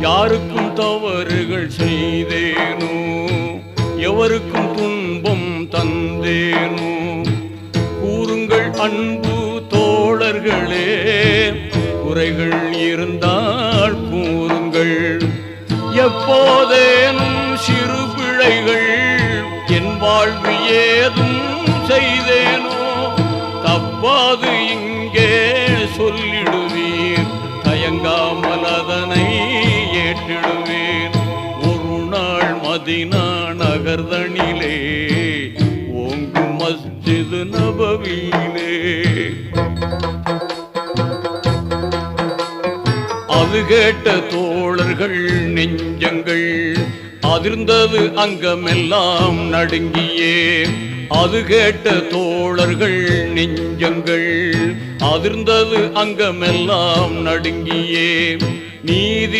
யாருக்கும் தவறுகள் செய்தேனோ, எவருக்கும் துன்பம் தந்தேனோ, கூறுங்கள் அன்பு தோழர்களே, குறைகள் இருந்தால் கூறுங்கள். எப்போதேனும் சிறு பிழைகள் என் வாழ்வு ஏதும் செய்தேனோ, தப்பாது இங்கே சொல்லிடுவீர், தயங்காமல் அதனை ஏற்றிடுவீர். ஒரு நாள் மதீனா நகர்தனிலே ஓங்கு மஸ்ஜித் நபவியிலே அது கேட்ட தோழர்கள் நெஞ்சங்கள் அதிர்ந்தது, அங்கமெல்லாம் நடுங்கியே. அது கேட்ட தோழர்கள் நெஞ்சங்கள் அதிர்ந்தது, அங்கமெல்லாம் நடுங்கியே. நீதி